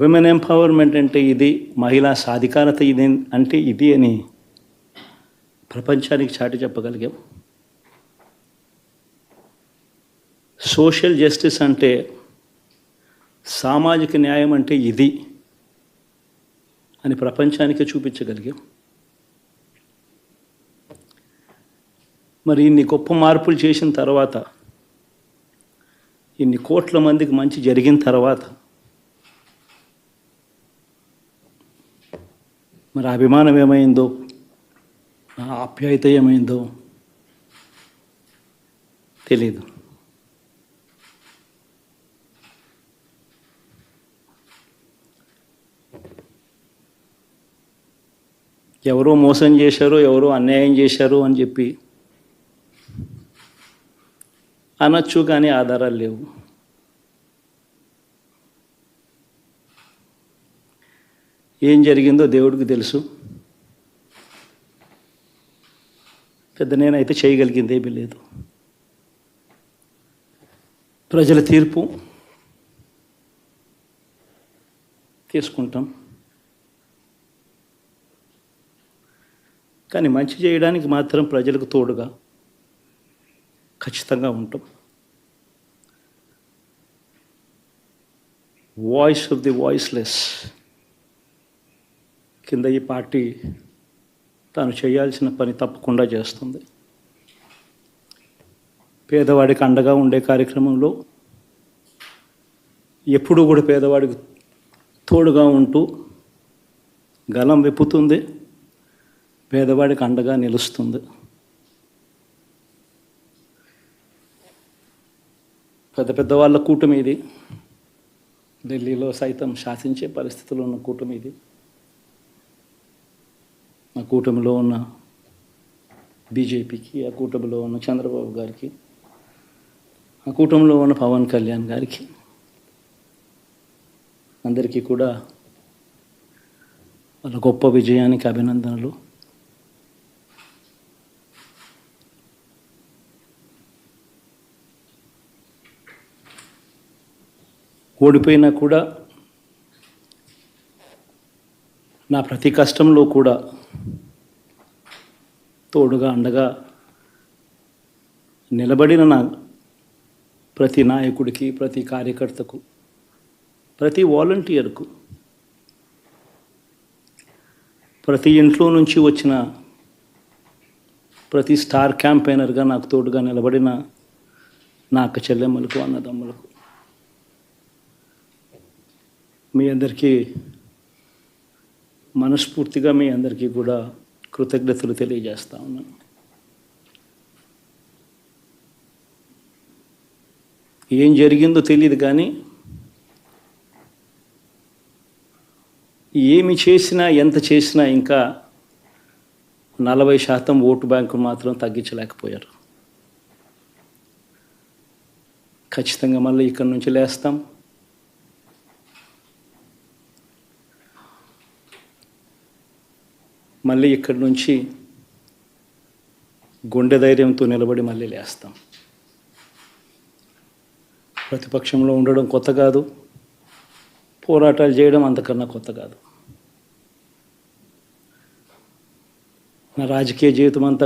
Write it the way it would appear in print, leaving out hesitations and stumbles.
Women empowerment అంటే ఇది, మహిళా సాధికారత ఇది అంటే ఇది అని ప్రపంచానికి చాటి చెప్పగలిగాం. సోషల్ జస్టిస్ అంటే, సామాజిక న్యాయం అంటే ఇది అని ప్రపంచానికి చూపించగలిగాం. మరి ఇన్ని గొప్ప మార్పులు చేసిన తర్వాత, ఇన్ని కోట్ల మందికి మంచి జరిగిన తర్వాత, మరి అభిమానం ఏమైందో, ఆప్యాయత ఏమైందో తెలీదు. ఎవరో మోసం చేశారు, ఎవరో అన్యాయం చేశారు అని చెప్పి అనొచ్చు, కానీ ఆధారాలు లేవు. ఏం జరిగిందో దేవుడికి తెలుసు. పెద్ద నేనైతే చేయగలిగింది ఏమీ లేదు. ప్రజల తీర్పు తీసుకుంటాం, కానీ మంచి చేయడానికి మాత్రం ప్రజలకు తోడుగా ఖచ్చితంగా ఉంటాం. వాయిస్ ఆఫ్ ది వాయిస్లెస్ కింద ఈ పార్టీ తాను చేయాల్సిన పని తప్పకుండా చేస్తుంది. పేదవాడికి అండగా ఉండే కార్యక్రమంలో ఎప్పుడూ కూడా పేదవాడికి తోడుగా ఉంటూ గలం విప్పుతుంది, పేదవాడికి అండగా నిలుస్తుంది. పెద్ద పెద్ద వాళ్ళ కూటమి ఇది, ఢిల్లీలో సైతం శాసించే పరిస్థితుల్లో ఉన్న కూటమి ఇది. ఆ కూటమిలో ఉన్న బీజేపీకి, ఆ కూటమిలో ఉన్న చంద్రబాబు గారికి, ఆ కూటమిలో ఉన్న పవన్ కళ్యాణ్ గారికి, అందరికీ కూడా వాళ్ళ గొప్ప విజయానికి అభినందనలు. ఓడిపోయినా కూడా నా ప్రతి కష్టంలో కూడా తోడుగా అండగా నిలబడిన నా ప్రతి నాయకుడికి, ప్రతి కార్యకర్తకు, ప్రతి వాలంటీర్కు, ప్రతి ఇంట్లో నుంచి వచ్చిన ప్రతి స్టార్ క్యాంపెయినర్గా నాకు తోడుగా నిలబడిన నా అక్క చెల్లెమ్మలకు, అన్నదమ్ములకు, మీ అందరికీ మనస్ఫూర్తిగా మీ అందరికీ కూడా కృతజ్ఞతలు తెలియజేస్తా ఉన్నాను. ఏం జరిగిందో తెలియదు, కానీ ఏమి చేసినా, ఎంత చేసినా ఇంకా 40% ఓటు బ్యాంకు మాత్రం తగ్గించలేకపోయారు. ఖచ్చితంగా మళ్ళీ ఇక్కడి నుంచి లేస్తాం. మళ్ళీ ఇక్కడి నుంచి గుండె ధైర్యంతో నిలబడి మళ్ళీ లేస్తాం. ప్రతిపక్షంలో ఉండడం కొత్త కాదు, పోరాటాలు చేయడం అంతకన్నా కొత్త కాదు. నా రాజకీయ జీవితం అంతా